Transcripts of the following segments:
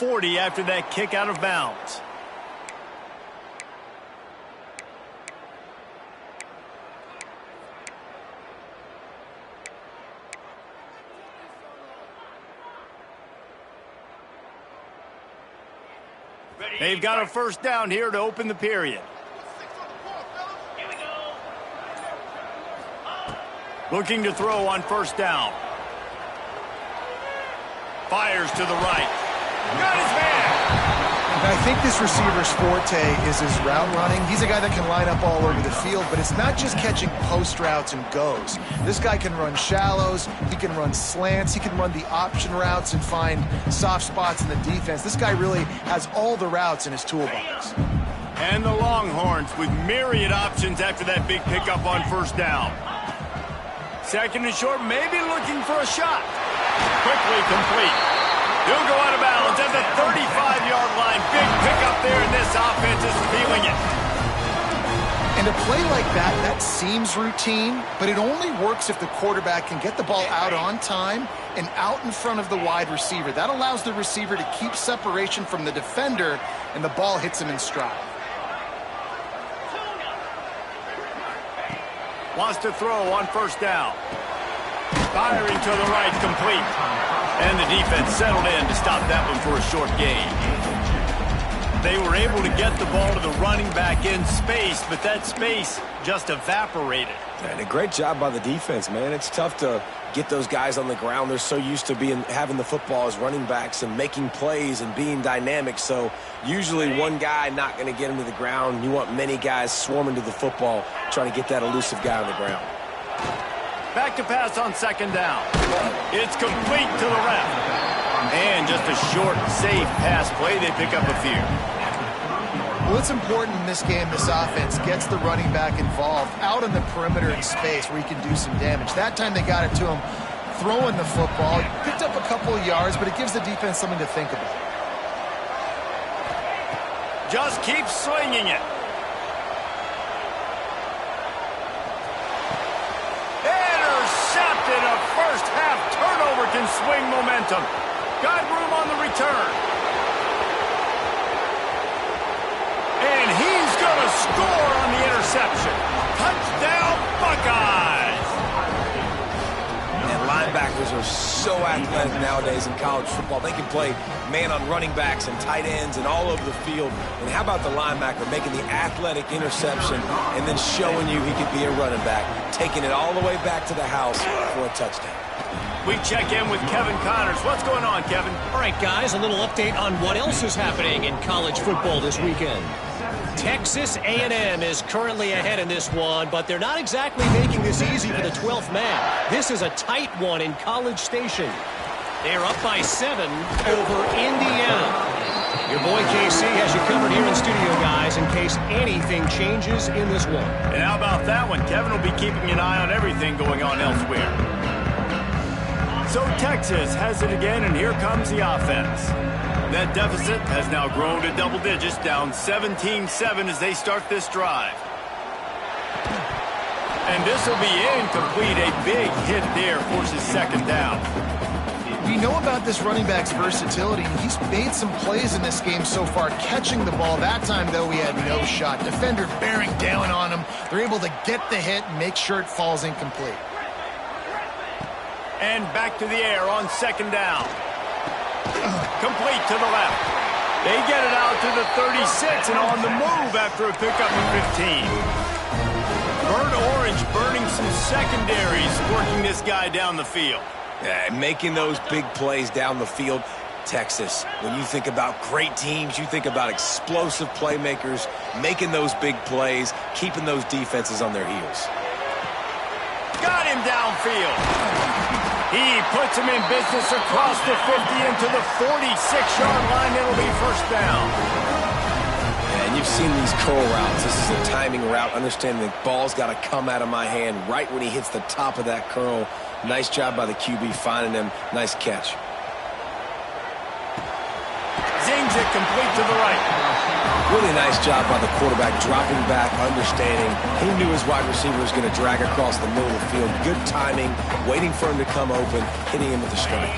40 after that kick out of bounds. They've got a first down here to open the period. Looking to throw on first down. Fires to the right. Got his man. I think this receiver's forte is his route running. He's a guy that can line up all over the field, but it's not just catching post routes and goes. This guy can run shallows, he can run slants, he can run the option routes and find soft spots in the defense. This guy really has all the routes in his toolbox. And the Longhorns with myriad options after that big pickup on first down. Second and short, maybe looking for a shot. Quickly complete. He'll go out of bounds at the 35-yard line. Big pickup there, and this offense is feeling it. And a play like that, that seems routine, but it only works if the quarterback can get the ball out on time and out in front of the wide receiver. That allows the receiver to keep separation from the defender, and the ball hits him in stride. Wants to throw on first down. Firing to the right, complete. And the defense settled in to stop that one for a short gain. They were able to get the ball to the running back in space, but that space just evaporated. And a great job by the defense, man. It's tough to get those guys on the ground. They're so used to having the football as running backs and making plays and being dynamic. So usually one guy not going to get him to the ground. You want many guys swarming to the football, trying to get that elusive guy on the ground. Back to pass on second down. It's complete to the left. And just a short, safe pass play. They pick up a few. Well, it's important in this game, this offense gets the running back involved out on the perimeter in space where he can do some damage. That time they got it to him throwing the football. Picked up a couple of yards, but it gives the defense something to think about. Just keep swinging it. Intercepted. A first half turnover can swing momentum. Got room on the return. And he's going to score on the interception. Touchdown, Buckeyes. And linebackers are so athletic nowadays in college football. They can play man on running backs and tight ends and all over the field. And how about the linebacker making the athletic interception and then showing you he could be a running back, taking it all the way back to the house for a touchdown. We check in with Kevin Connors. What's going on, Kevin? All right, guys, a little update on what else is happening in college football this weekend. Texas A&M is currently ahead in this one, but they're not exactly making this easy for the 12th man. This is a tight one in College Station. They're up by 7 over Indiana. Your boy KC has you covered here in studio, guys, in case anything changes in this one. And how about that one? Kevin will be keeping an eye on everything going on elsewhere. So Texas has it again, and here comes the offense. That deficit has now grown to double digits, down 17-7 as they start this drive. And this will be incomplete. A big hit there forces second down. We know about this running back's versatility. He's made some plays in this game so far, catching the ball. That time, though, he had no shot. Defender bearing down on him. They're able to get the hit and make sure it falls incomplete. And back to the air on second down. Complete to the left. They get it out to the 36 and on the move after a pickup of 15. Burnt Orange burning some secondaries, working this guy down the field. Yeah, making those big plays down the field. Texas, when you think about great teams, you think about explosive playmakers, making those big plays, keeping those defenses on their heels. Got him downfield. He puts him in business across the 50 into the 46-yard line. It'll be first down. And you've seen these curl routes. This is a timing route. Understanding the ball's got to come out of my hand right when he hits the top of that curl. Nice job by the QB finding him. Nice catch. Zings it complete to the right. Really nice job by the quarterback, dropping back, understanding. He knew his wide receiver was going to drag across the middle of the field. Good timing, waiting for him to come open, hitting him with the strike.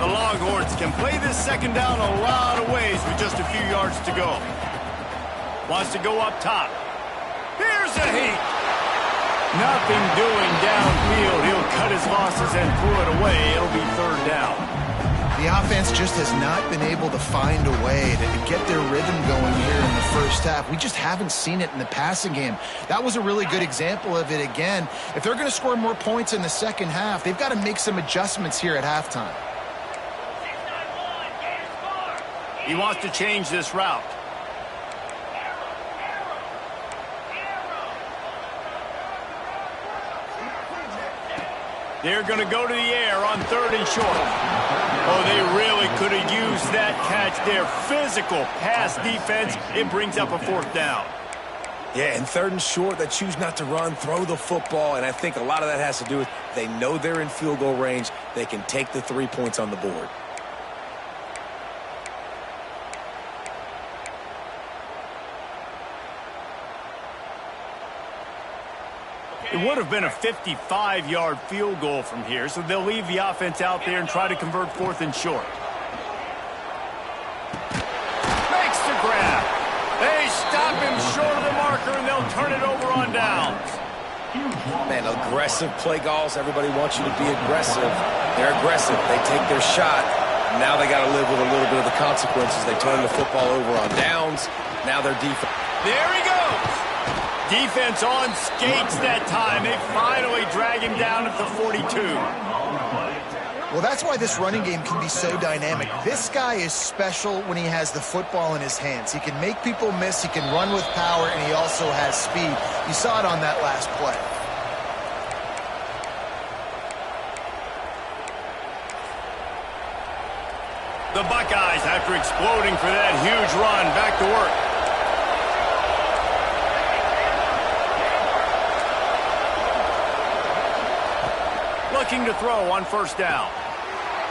The Longhorns can play this second down a lot of ways with just a few yards to go. Wants to go up top. Here's a heat. Nothing doing downfield. He'll cut his losses and throw it away. It'll be third down. The offense just has not been able to find a way to get their rhythm going here in the first half. We just haven't seen it in the passing game. That was a really good example of it again. If they're going to score more points in the second half, they've got to make some adjustments here at halftime. He wants to change this route. They're going to go to the air on third and short. Oh, they really could have used that catch there. Physical pass defense. It brings up a fourth down. Yeah, and third and short, they choose not to run, throw the football, and I think a lot of that has to do with they know they're in field goal range. They can take the 3 points on the board. It would have been a 55-yard field goal from here, so they'll leave the offense out there and try to convert fourth and short. Makes the grab. They stop him short of the marker, and they'll turn it over on downs. Man, aggressive play calls. Everybody wants you to be aggressive. They're aggressive. They take their shot. Now they got to live with a little bit of the consequences. They turn the football over on downs. Now their defense. There he goes. Defense on skates that time. They finally drag him down at the 42. Well, that's why this running game can be so dynamic. This guy is special when he has the football in his hands. He can make people miss, he can run with power, and he also has speed. You saw it on that last play. The Buckeyes, after exploding for that huge run, back to work. Looking to throw on first down.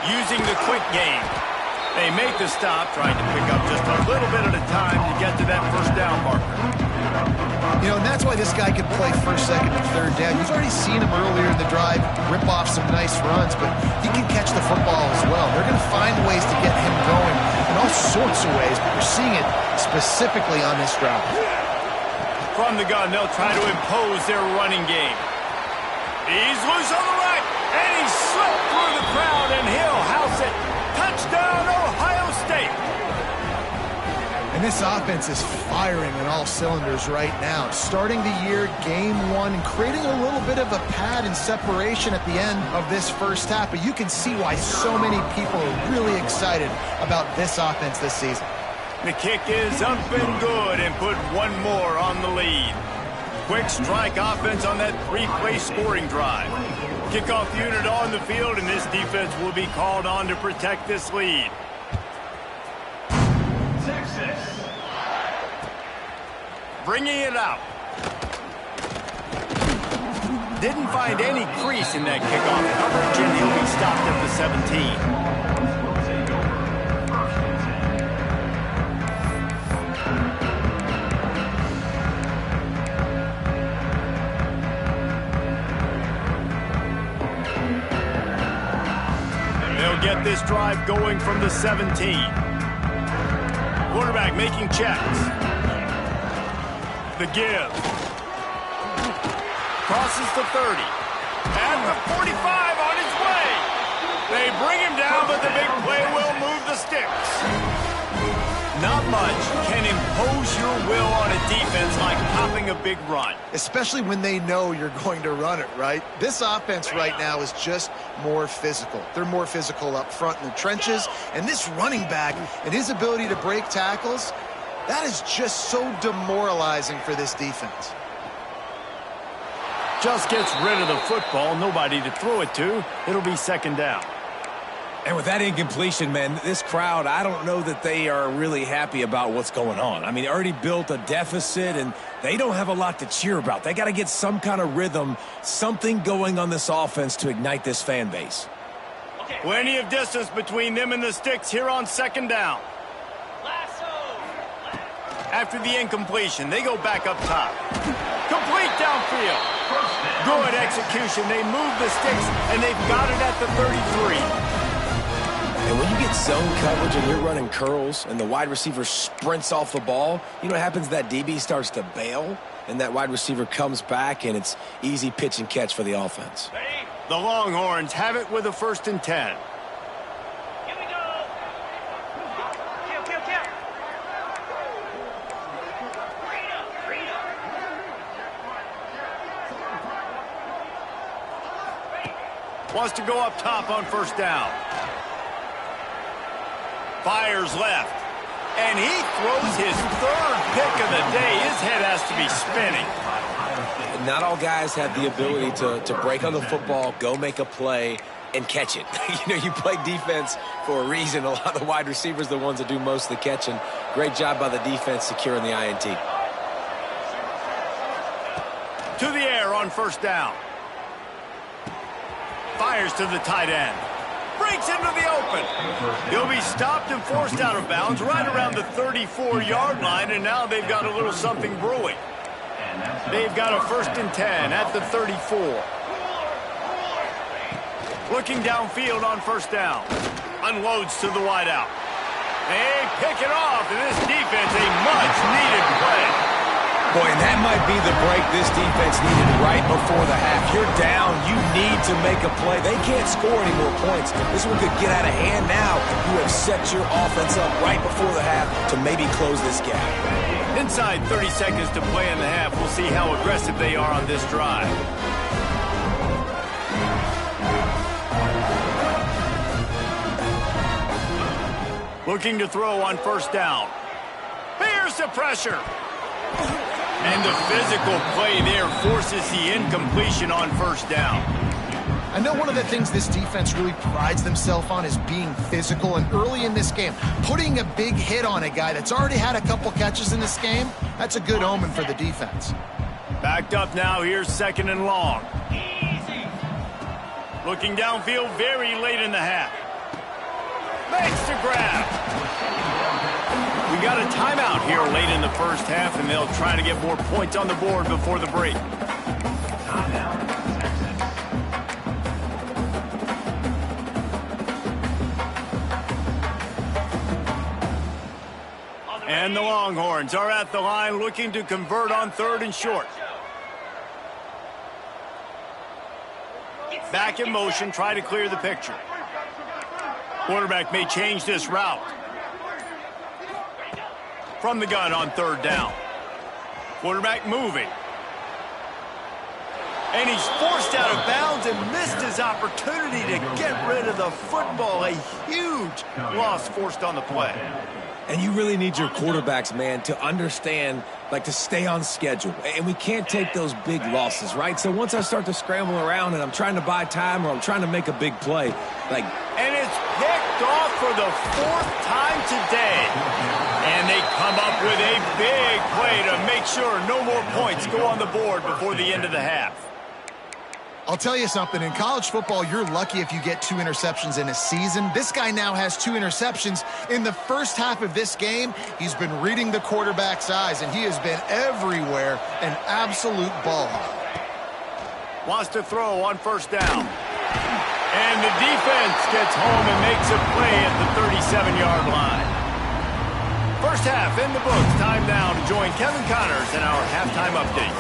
Using the quick game. They make the stop, trying to pick up just a little bit at a time to get to that first down marker. You know, and that's why this guy can play first, second, and third down. You've already seen him earlier in the drive rip off some nice runs, but he can catch the football as well. They're going to find ways to get him going in all sorts of ways, but you're seeing it specifically on this drive. From the gun, they'll try to impose their running game. He's loose on the right, and he slipped through the crowd, and he'll house it. Touchdown, Ohio State. And this offense is firing on all cylinders right now. Starting the year, game one, and creating a little bit of a pad and separation at the end of this first half. But you can see why so many people are really excited about this offense this season. The kick is up and good, and put one more on the lead. Quick strike offense on that three-play scoring drive. Kickoff unit on the field, and this defense will be called on to protect this lead. Texas. Bringing it out. Didn't find any crease in that kickoff coverage, and he'll be stopped at the 17. Get this drive going from the 17. Quarterback making checks. The give. Crosses the 30. At the 45 on his way. They bring him down, but the big play will move the sticks. Not much can impose your will on a defense like popping a big run. Especially when they know you're going to run it, right? This offense right now is just more physical. They're more physical up front in the trenches. And this running back and his ability to break tackles, that is just so demoralizing for this defense. Just gets rid of the football, nobody to throw it to. It'll be second down. And with that incompletion, man, this crowd, I don't know that they are really happy about what's going on. I mean, they already built a deficit, and they don't have a lot to cheer about. They got to get some kind of rhythm, something going on this offense to ignite this fan base. Plenty of distance between them and the sticks here on second down. After the incompletion, they go back up top. Complete downfield. Good execution. They move the sticks, and they've got it at the 33. And when you get zone coverage and you're running curls and the wide receiver sprints off the ball, you know what happens? That DB starts to bail, and that wide receiver comes back, and it's easy pitch and catch for the offense. The Longhorns have it with a 1st and 10. Wants to go up top on 1st down. Fires left. And he throws his 3rd pick of the day. His head has to be spinning. Not all guys have the ability to break on the football, go make a play, and catch it. You know, you play defense for a reason. A lot of the wide receivers are the ones that do most of the catching. Great job by the defense securing the INT. To the air on 1st down. Fires to the tight end. Breaks into the open. He'll be stopped and forced out of bounds right around the 34-yard line, and now they've got a little something brewing. They've got a 1st and 10 at the 34. Looking downfield on 1st down. Unloads to the wideout. They pick it off, and this defense a much-needed play. Boy, and that might be the break this defense needed right before the half. You're down. You need to make a play. They can't score any more points. This one could get out of hand now. You have set your offense up right before the half to maybe close this gap. Inside 30 seconds to play in the half. We'll see how aggressive they are on this drive. Looking to throw on 1st down. Here's the pressure. And the physical play there forces the incompletion on 1st down. I know one of the things this defense really prides themselves on is being physical, and early in this game, putting a big hit on a guy that's already had a couple catches in this game, that's a good omen for the defense. Backed up now, here's 2nd and long. Looking downfield very late in the half. Makes the grab. We got a timeout here late in the 1st half, and they'll try to get more points on the board before the break. And the Longhorns are at the line looking to convert on 3rd and short. Back in motion, try to clear the picture. Quarterback may change this route. From the gun on 3rd down. Quarterback moving. And he's forced out of bounds and missed his opportunity to get rid of the football. A huge loss forced on the play. And you really need your quarterbacks, man, to understand, like, to stay on schedule. And we can't take those big losses, right? So once I start to scramble around and I'm trying to buy time or I'm trying to make a big play, like... And it's picked off for the 4th time today. And they come up with a big play to make sure no more points go on the board before the end of the half. I'll tell you something, in college football, you're lucky if you get 2 interceptions in a season. This guy now has 2 interceptions. In the 1st half of this game, he's been reading the quarterback's eyes, and he has been everywhere, an absolute ball hawk. Wants to throw on 1st down. And the defense gets home and makes a play at the 37-yard line. 1st half in the books. Time now to join Kevin Connors in our halftime update.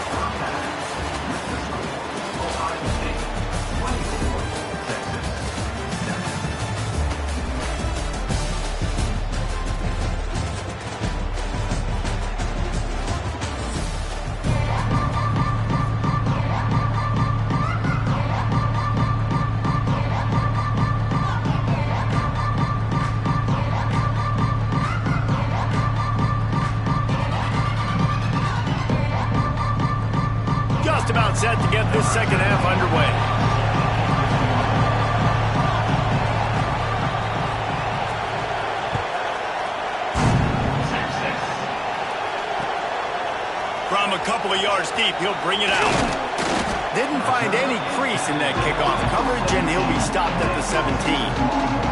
About set to get this 2nd half underway. From a couple of yards deep, he'll bring it out. Didn't find any crease in that kickoff coverage, and he'll be stopped at the 17.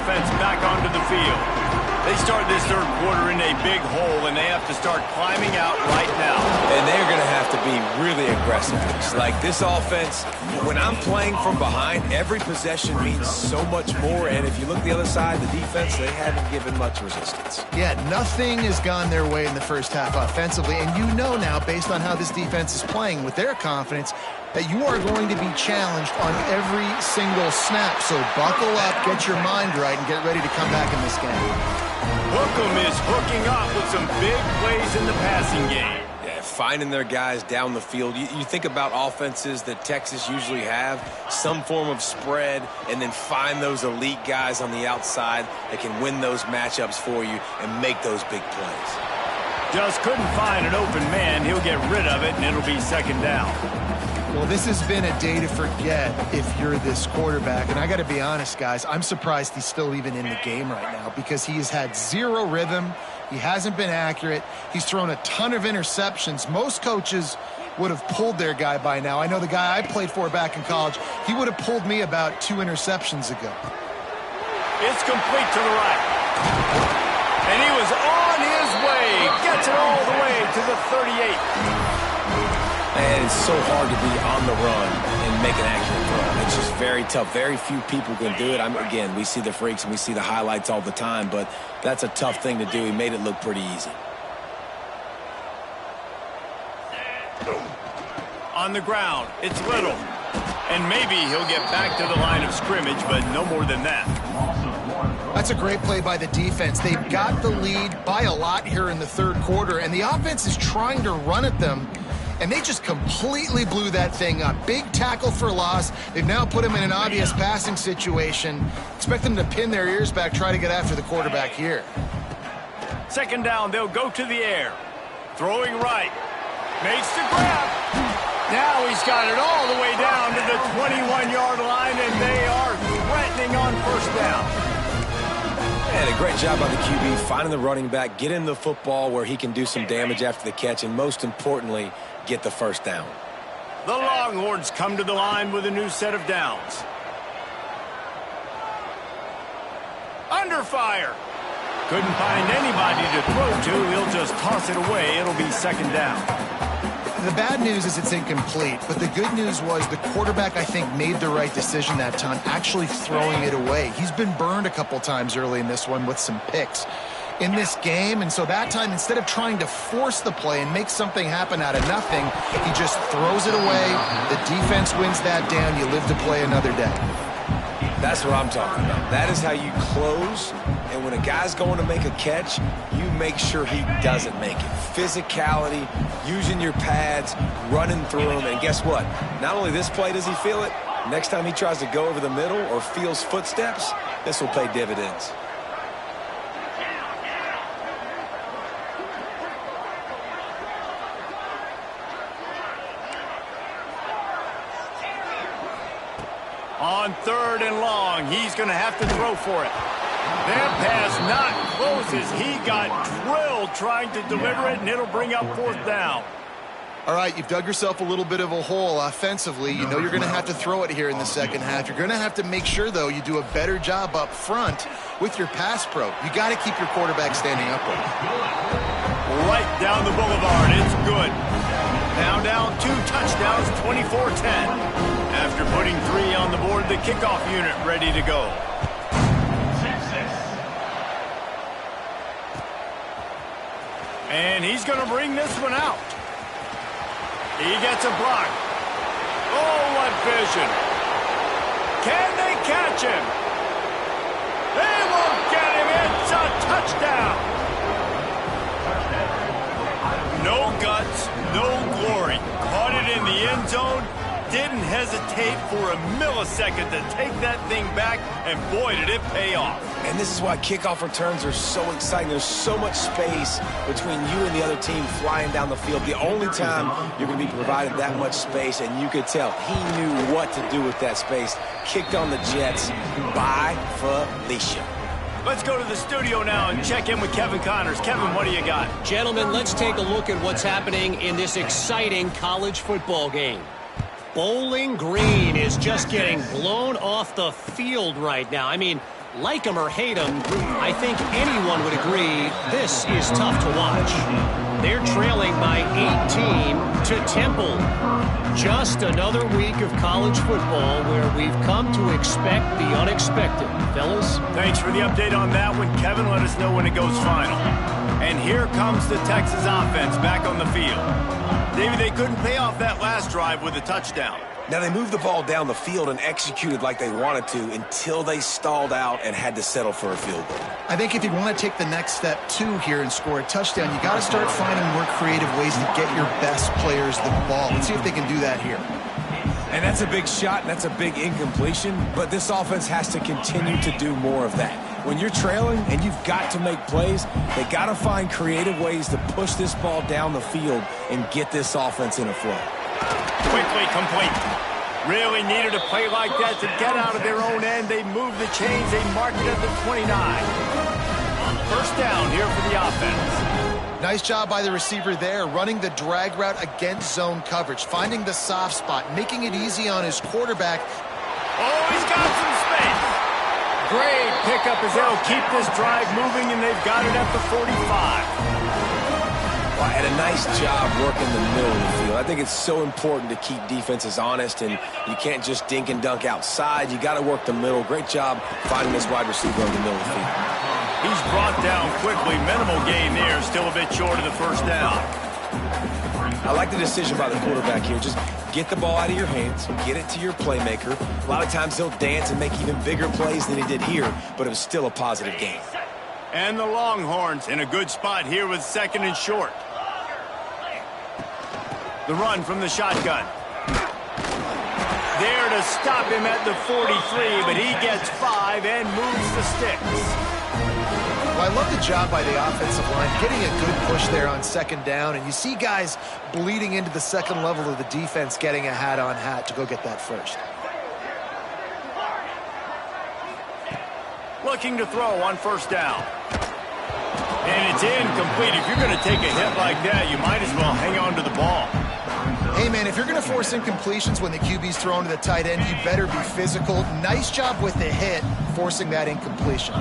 offense back onto the field. They start this third quarter in a big hole, and they have to start climbing out right now. And they're going to have to be really aggressive. Like this offense, when I'm playing from behind, every possession means so much more. And if you look the other side, the defense, they haven't given much resistance. Yeah, nothing has gone their way in the first half offensively. And you know now, based on how this defense is playing with their confidence, that you are going to be challenged on every single snap. So buckle up, get your mind right, and get ready to come back in this game. Hookem is hooking up with some big plays in the passing game. Yeah, finding their guys down the field. You think about offenses that Texas usually have, some form of spread, and then find those elite guys on the outside that can win those matchups for you and make those big plays. Just couldn't find an open man. He'll get rid of it, and it'll be second down. Well, this has been a day to forget if you're this quarterback. And I got to be honest, guys, I'm surprised he's still even in the game right now because he has had zero rhythm. He hasn't been accurate. He's thrown a ton of interceptions. Most coaches would have pulled their guy by now. I know the guy I played for back in college, he would have pulled me about 2 interceptions ago. It's complete to the right. And he was on his way. Gets it all the way to the 38. And it's so hard to be on the run and make an accurate throw. It's just very tough. Very few people can do it. Again, we see the freaks and we see the highlights all the time, but that's a tough thing to do. He made it look pretty easy. On the ground, it's Little. And maybe he'll get back to the line of scrimmage, but no more than that. That's a great play by the defense. They've got the lead by a lot here in the third quarter, and the offense is trying to run at them. And they just completely blew that thing up. Big tackle for loss. They've now put him in an obvious passing situation. Expect them to pin their ears back, try to get after the quarterback here. Second down, they'll go to the air. Throwing right. Makes the grab. Now he's got it all the way down to the 21-yard line, and they are threatening on first down. And a great job by the QB, finding the running back, get him the football where he can do some damage after the catch, and most importantly, get the first down. The Longhorns come to the line with a new set of downs. Under fire. Couldn't find anybody to throw to. He'll just toss it away. It'll be second down. The bad news is it's incomplete, but the good news was the quarterback, I think, made the right decision that time, actually throwing it away. He's been burned a couple times early in this one with some picks in this game, and so that time, instead of trying to force the play and make something happen out of nothing, he just throws it away. The defense wins that down. You live to play another day. That's what I'm talking about. That is how you close, and when a guy's going to make a catch, you make sure he doesn't make it. Physicality, using your pads, running through them, and guess what? Not only this play does he feel it, next time he tries to go over the middle or feels footsteps, this will pay dividends. On third and long, he's going to have to throw for it. That pass not close as he got drilled trying to deliver it, and it'll bring up fourth down. All right, you've dug yourself a little bit of a hole offensively. You know you're going to have to throw it here in the second half. You're going to have to make sure, though, you do a better job up front with your pass pro. You got to keep your quarterback standing upright. Right down the boulevard. It's good. Now down 2 touchdowns, 24-10. After putting 3 on the board, the kickoff unit ready to go. And he's going to bring this one out. He gets a block. Oh, what vision. Can they catch him? They won't get him. It's a touchdown. No guts, no glory. Caught it in the end zone. Didn't hesitate for a millisecond to take that thing back, and boy, did it pay off. And this is why kickoff returns are so exciting. There's so much space between you and the other team flying down the field. The only time you're going to be provided that much space, and you could tell he knew what to do with that space. Kicked on the Jets by Felicia. Let's go to the studio now and check in with Kevin Connors. Kevin, what do you got? Gentlemen, let's take a look at what's happening in this exciting college football game. Bowling Green is just getting blown off the field right now. I mean, Like him or hate him, I think anyone would agree this is tough to watch. They're trailing by 18 to Temple. Just another week of college football where we've come to expect the unexpected. Fellas? Thanks for the update on that one, Kevin. Let us know when it goes final. And here comes the Texas offense back on the field. David, they couldn't pay off that last drive with a touchdown. Now, they moved the ball down the field and executed like they wanted to until they stalled out and had to settle for a field goal. I think if you want to take the next step, too, here and score a touchdown, you got to start finding more creative ways to get your best players the ball. Let's see if they can do that here. And that's a big shot, and that's a big incompletion, but this offense has to continue to do more of that. When you're trailing and you've got to make plays, they got to find creative ways to push this ball down the field and get this offense in a flow. Quickly complete. Really needed a play like that to get out of their own end. They move the chains. They mark it at the 29. First down here for the offense. Nice job by the receiver there, running the drag route against zone coverage, finding the soft spot, making it easy on his quarterback. Oh, he's got some space. Great pickup as they'll keep this drive moving, and they've got it at the 45. Well, and a nice job working the middle of the field. I think it's so important to keep defenses honest, and you can't just dink and dunk outside. You got to work the middle. Great job finding this wide receiver in the middle of the field. He's brought down quickly. Minimal gain there. Still a bit short of the first down. I like the decision by the quarterback here. Just get the ball out of your hands, get it to your playmaker. A lot of times he'll dance and make even bigger plays than he did here, but it was still a positive game. And the Longhorns in a good spot here with second and short. The run from the shotgun. There to stop him at the 43, but he gets 5 and moves the sticks. Well, I love the job by the offensive line, getting a good push there on second down, and you see guys bleeding into the second level of the defense getting a hat-on-hat to go get that first. Looking to throw on first down. And it's incomplete. If you're going to take a hit like that, you might as well hang on to the ball. Hey, man, if you're going to force incompletions when the QB's thrown to the tight end, you better be physical. Nice job with the hit, forcing that incompletion.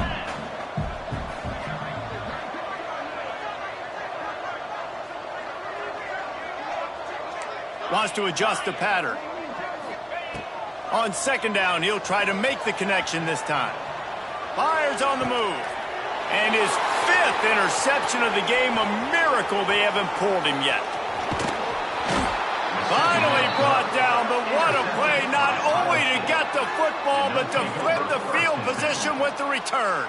Wants to adjust the pattern. On second down, he'll try to make the connection this time. Fires on the move. And his 5th interception of the game, a miracle they haven't pulled him yet. Finally brought down, but what a play, not only to get the football, but to flip the field position with the return.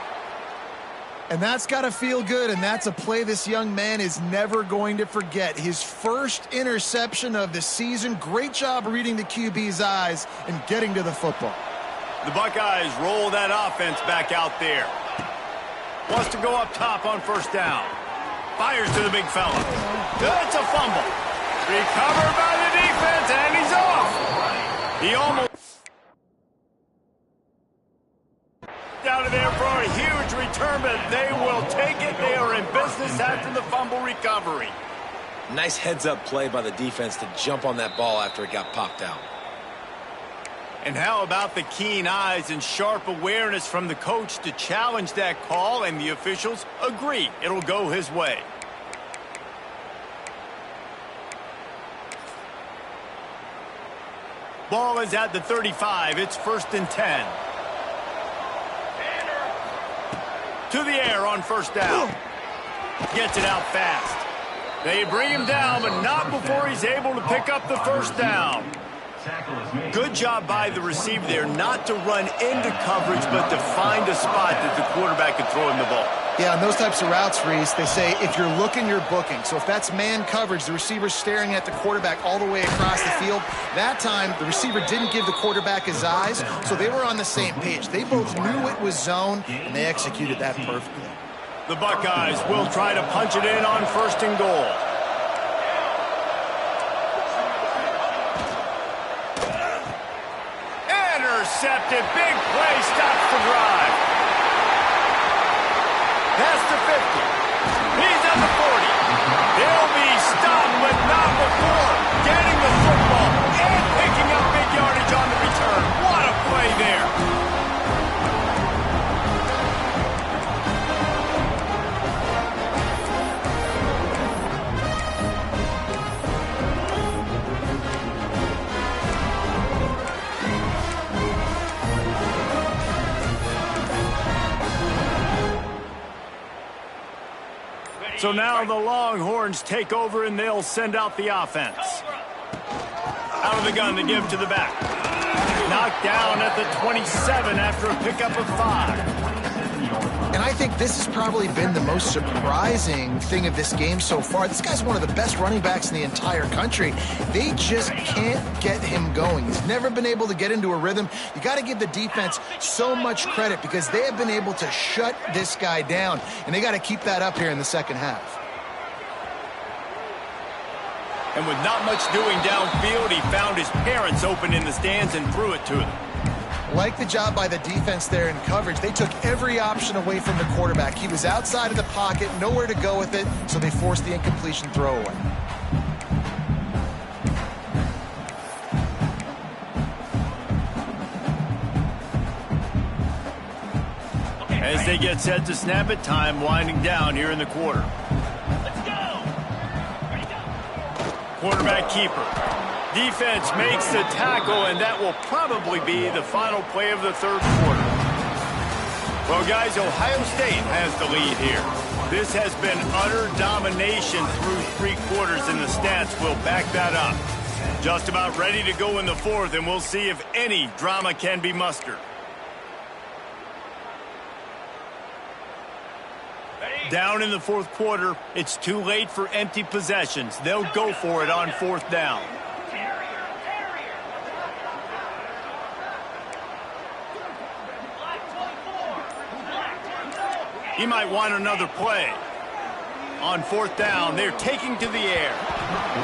And that's got to feel good, and that's a play this young man is never going to forget. His first interception of the season. Great job reading the QB's eyes and getting to the football. The Buckeyes roll that offense back out there. Wants to go up top on first down. Fires to the big fella. It's a fumble. Recovered by the defense, and he's off. He almost out of there for a huge return, but they will take it. They are in business after the fumble recovery. Nice heads-up play by the defense to jump on that ball after it got popped out. And how about the keen eyes and sharp awareness from the coach to challenge that call, and the officials agree it'll go his way. Ball is at the 35. It's 1st and 10. To the air on first down. Gets it out fast. They bring him down, but not before he's able to pick up the first down. Good job by the receiver there, not to run into coverage, but to find a spot that the quarterback could throw him the ball. Yeah, on those types of routes, Reese, they say if you're looking, you're booking. So if that's man coverage, the receiver's staring at the quarterback all the way across the field. That time, the receiver didn't give the quarterback his eyes, so they were on the same page. They both knew it was zone, and they executed that perfectly. The Buckeyes will try to punch it in on 1st and goal. Intercepted. Big play. Stops the drive. Past the 50. He's at the 40. They'll be stopped, but not before getting the football and picking up big yardage on the return. What a play there. So now the Longhorns take over, and they'll send out the offense. Out of the gun, they give to the back. Knocked down at the 27 after a pickup of 5. And I think this has probably been the most surprising thing of this game so far. This guy's one of the best running backs in the entire country. They just can't get him going. He's never been able to get into a rhythm. You got to give the defense so much credit because they have been able to shut this guy down, and they got to keep that up here in the second half. And with not much doing downfield, he found his parents open in the stands and threw it to them. Like the job by the defense there in coverage. They took every option away from the quarterback. He was outside of the pocket, nowhere to go with it, so they forced the incompletion throwaway. As they get set to snap it, time winding down here in the quarter. Quarterback keeper. Defense makes the tackle, and that will probably be the final play of the third quarter. Well, guys, Ohio State has the lead here. This has been utter domination through 3 quarters, and the stats will back that up. Just about ready to go in the fourth, and we'll see if any drama can be mustered. Down in the fourth quarter, it's too late for empty possessions. They'll go for it on 4th down. He might want another play. On 4th down, they're taking to the air.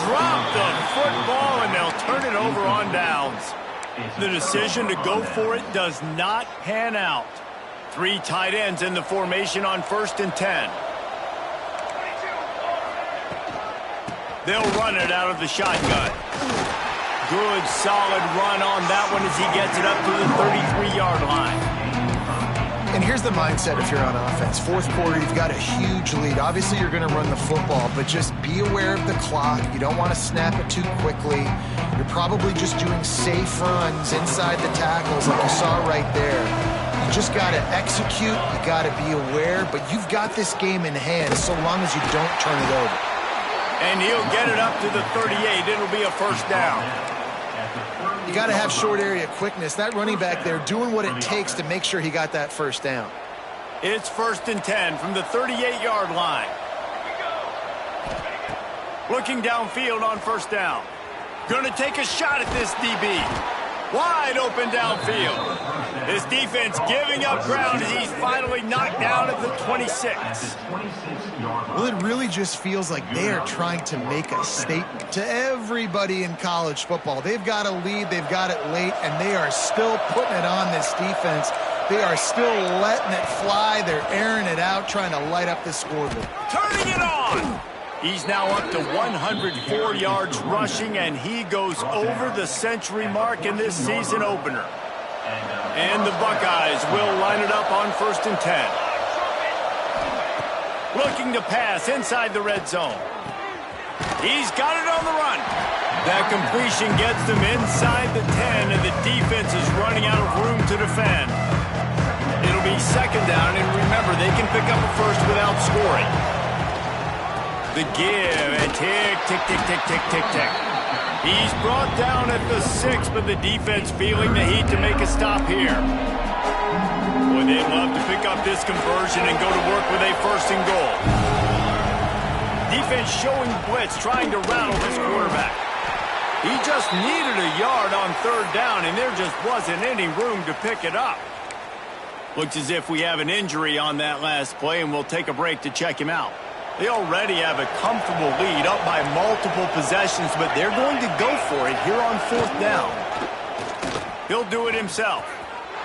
Drop the football, and they'll turn it over on downs. The decision to go for it does not pan out. 3 tight ends in the formation on 1st and 10. They'll run it out of the shotgun. Good, solid run on that one as he gets it up to the 33-yard line. And here's the mindset if you're on offense. 4th quarter, you've got a huge lead. Obviously, you're going to run the football, but just be aware of the clock. You don't want to snap it too quickly. You're probably just doing safe runs inside the tackles like you saw right there. You just got to execute. You got to be aware, but you've got this game in hand so long as you don't turn it over. And he'll get it up to the 38. It'll be a 1st down. You got to have short area quickness. That running back there doing what it takes to make sure he got that 1st down. It's 1st and 10 from the 38-yard line. Looking downfield on 1st down. Going to take a shot at this DB. Wide open downfield. His defense giving up ground as he's finally knocked down at the 26. Well, it really just feels like they are trying to make a statement to everybody in college football. They've got a lead, they've got it late, and they are still putting it on this defense. They are still letting it fly. They're airing it out, trying to light up the scoreboard. Turning it on! He's now up to 104 yards rushing, and he goes over the century mark in this season opener. And the Buckeyes will line it up on 1st and 10. Looking to pass inside the red zone. He's got it on the run. That completion gets them inside the 10, and the defense is running out of room to defend. It'll be 2nd down, and remember, they can pick up a 1st without scoring. The give, and tick, tick, tick, tick, tick, tick, tick. He's brought down at the 6, but the defense feeling the heat to make a stop here. Boy, they'd love to pick up this conversion and go to work with a 1st and goal. Defense showing blitz, trying to rattle this quarterback. He just needed a yard on 3rd down, and there just wasn't any room to pick it up. Looks as if we have an injury on that last play, and we'll take a break to check him out. They already have a comfortable lead up by multiple possessions, but they're going to go for it here on 4th down. He'll do it himself.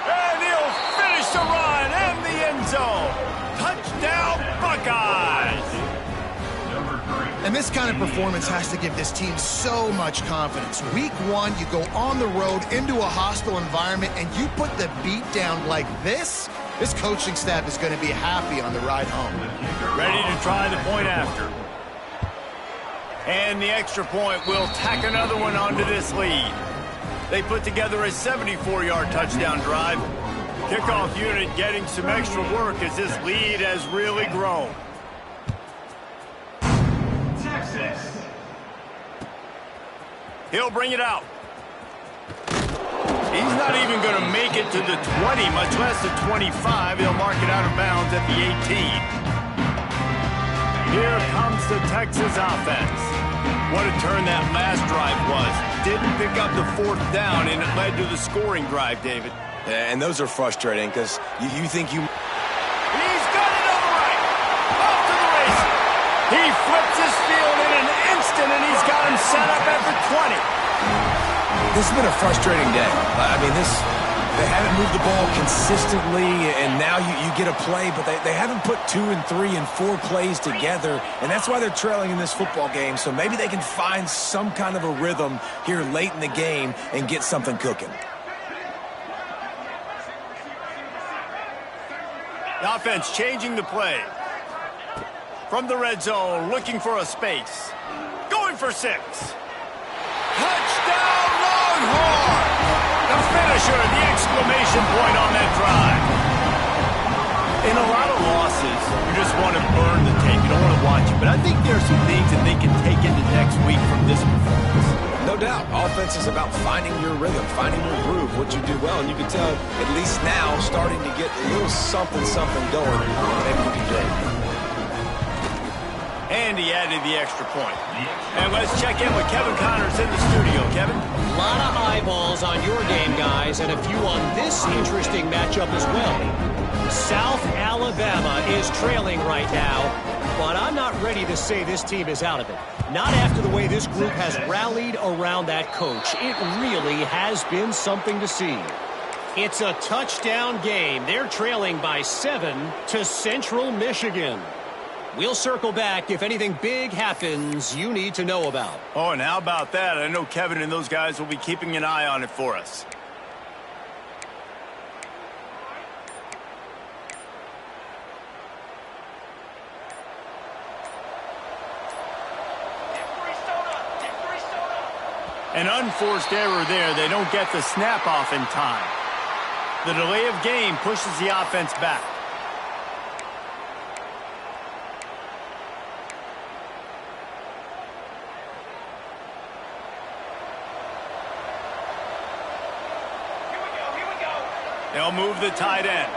And he'll finish the run in the end zone. Touchdown, Buckeyes! And this kind of performance has to give this team so much confidence. Week 1, you go on the road into a hostile environment, and you put the beat down like this. This coaching staff is going to be happy on the ride home. Ready to try the point after. And the extra point will tack another one onto this lead. They put together a 74-yard touchdown drive. Kickoff unit getting some extra work as this lead has really grown. He'll bring it out. He's not even going to make it to the 20, much less the 25. He'll mark it out of bounds at the 18. Here comes the Texas offense. What a turn that last drive was. Didn't pick up the 4th down, and it led to the scoring drive, David. Yeah, and those are frustrating because you think you... He's got it on the right. Off to the races. He flips his field in an instant, and he's got him set up at the 20. This has been a frustrating day. I mean, they haven't moved the ball consistently, and now you get a play, but they haven't put 2 and 3 and 4 plays together, and that's why they're trailing in this football game. So maybe they can find some kind of a rhythm here late in the game and get something cooking. The offense changing the play. From the red zone, looking for a space. Going for 6. Touchdown, Longhorn! The finisher, the exclamation point on that drive. In a lot of losses, you just want to burn the tape. You don't want to watch it. But I think there are some things that they can take into next week from this performance. No doubt. Offense is about finding your rhythm, finding your groove, what you do well. And you can tell, at least now, starting to get a little something going. Maybe you can do it. And he added the extra point. And let's check in with Kevin Connors in the studio. Kevin? A lot of eyeballs on your game, guys, and a few on this interesting matchup as well. South Alabama is trailing right now, but I'm not ready to say this team is out of it. Not after the way this group has rallied around that coach. It really has been something to see. It's a touchdown game. They're trailing by 7 to Central Michigan. We'll circle back if anything big happens you need to know about. Oh, and how about that? I know Kevin and those guys will be keeping an eye on it for us. An unforced error there. They don't get the snap off in time. The delay of game pushes the offense back. They'll move the tight end.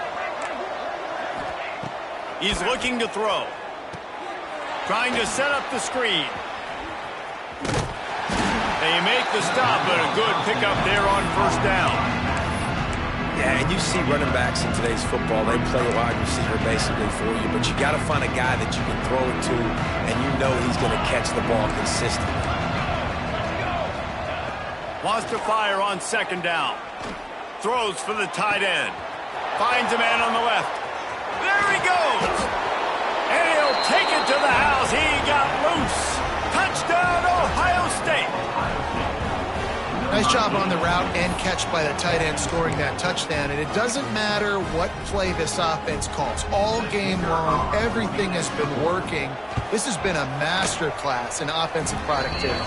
He's looking to throw. Trying to set up the screen. They make the stop, but a good pickup there on 1st down. Yeah, and you see running backs in today's football, they play a wide receiver basically for you, but you got to find a guy that you can throw it to, and you know he's going to catch the ball consistently. Wants to fire on 2nd down. Throws for the tight end. Finds a man on the left. There he goes. And he'll take it to the house. He got loose. Touchdown, Ohio State. Nice job on the route and catch by the tight end scoring that touchdown. And it doesn't matter what play this offense calls. All game long, everything has been working. This has been a master class in offensive productivity.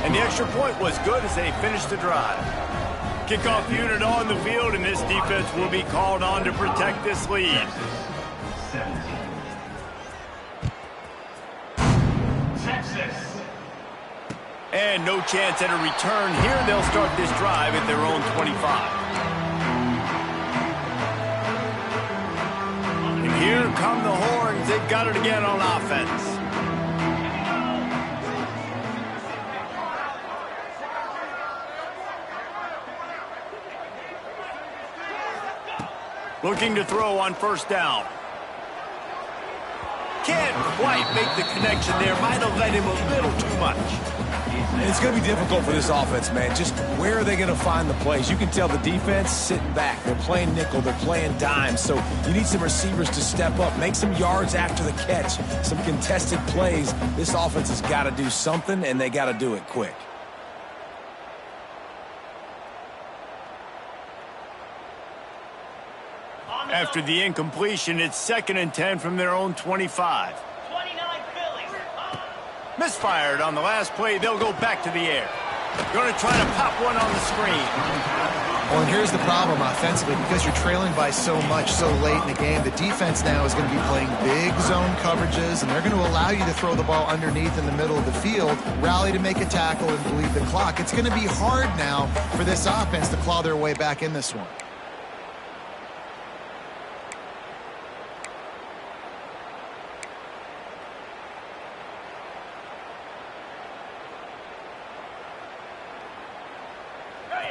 And the extra point was good as they finished the drive. Kickoff unit on the field, and this defense will be called on to protect this lead. Texas. And no chance at a return here. They'll start this drive at their own 25. And here come the Horns. They've got it again on offense. Looking to throw on 1st down. Can't quite make the connection there. Might have led him a little too much. And it's going to be difficult for this offense, man. Just where are they going to find the plays? You can tell the defense sitting back. They're playing nickel. They're playing dime. So you need some receivers to step up, make some yards after the catch, some contested plays. This offense has got to do something, and they got to do it quick. After the incompletion, it's 2nd and 10 from their own 25. 29 Phillies. Misfired on the last play. They'll go back to the air. Going to try to pop one on the screen. Well, and here's the problem offensively. Because you're trailing by so much so late in the game, the defense now is going to be playing big zone coverages, and they're going to allow you to throw the ball underneath in the middle of the field, rally to make a tackle, and bleed the clock. It's going to be hard now for this offense to claw their way back in this one.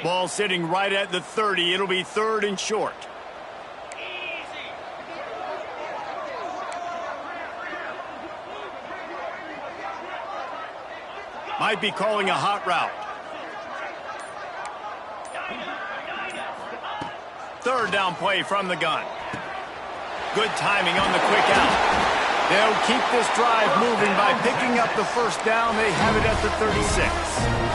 Ball sitting right at the 30. It'll be 3rd and short. Might be calling a hot route. 3rd down play from the gun. Good timing on the quick out. They'll keep this drive moving by picking up the 1st down. They have it at the 36.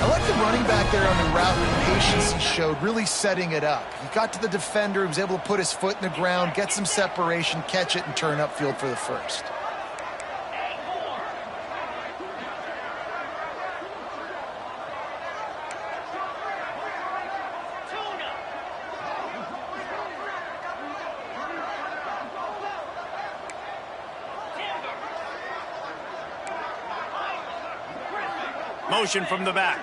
I like the running back there on the route and the patience he showed, really setting it up. He got to the defender, he was able to put his foot in the ground, get some separation, catch it, and turn upfield for the 1st. Motion from the back.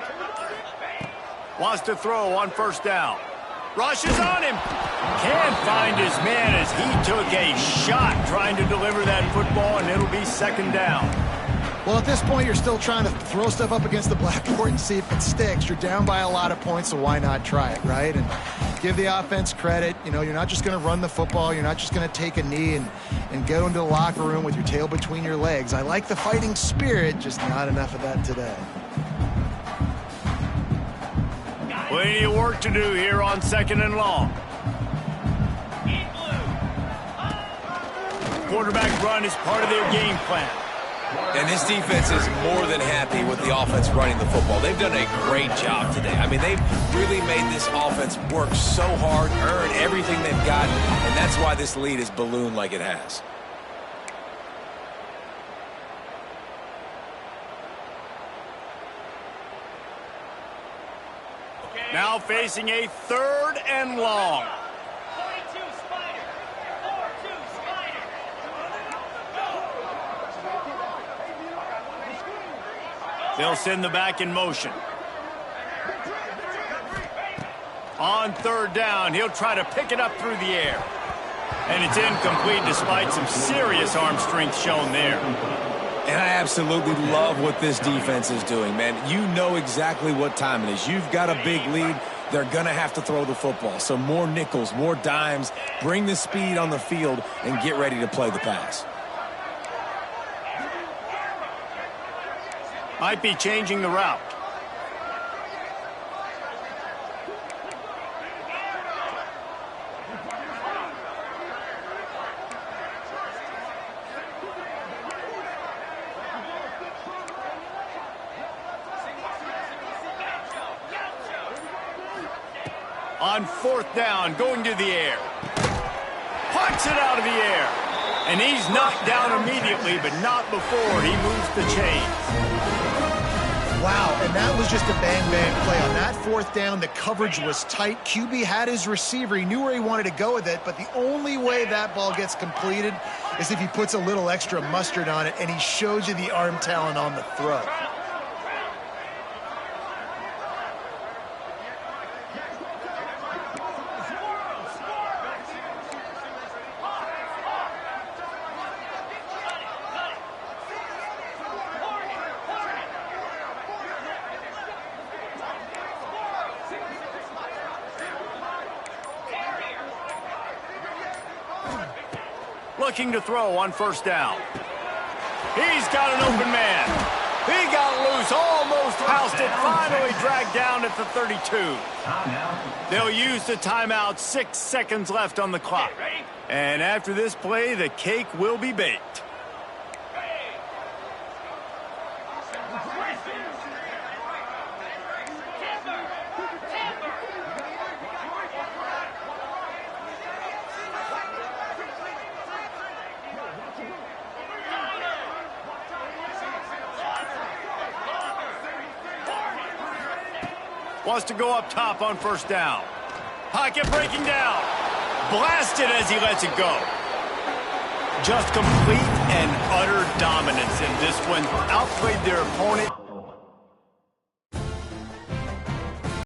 Wants to throw on 1st down. Rushes on him. Can't find his man as he took a shot trying to deliver that football, and it'll be 2nd down. Well, at this point, you're still trying to throw stuff up against the blackboard and see if it sticks. You're down by a lot of points, so why not try it, right? And give the offense credit. You know, you're not just going to run the football. You're not just going to take a knee and go into the locker room with your tail between your legs. I like the fighting spirit, just not enough of that today. Plenty of work to do here on 2nd and long. Quarterback run is part of their game plan. And this defense is more than happy with the offense running the football. They've done a great job today. I mean, they've really made this offense work so hard, earn everything they've got, and that's why this lead is ballooned like it has. Now facing a 3rd and long. 42 Spider. 4-2 Spider. They'll send the back in motion. On 3rd down, he'll try to pick it up through the air. And it's incomplete despite some serious arm strength shown there. And I absolutely love what this defense is doing, man. You know exactly what time it is. You've got a big lead. They're going to have to throw the football. So more nickels, more dimes, bring the speed on the field, and get ready to play the pass. Might be changing the route. On 4th down, going to the air. Pucks it out of the air. And he's knocked down immediately, but not before he moves the chains. Wow, and that was just a bang-bang play. On that 4th down, the coverage was tight. QB had his receiver. He knew where he wanted to go with it, but the only way that ball gets completed is if he puts a little extra mustard on it, and he shows you the arm talent on the throw. Looking to throw on 1st down. He's got an open man. He got loose, almost housed it, finally dragged down at the 32. They'll use the timeout, 6 seconds left on the clock. And after this play, the cake will be baked. Wants to go up top on first down. Pocket breaking down. Blasted as he lets it go. Just complete and utter dominance in this one. Outplayed their opponent.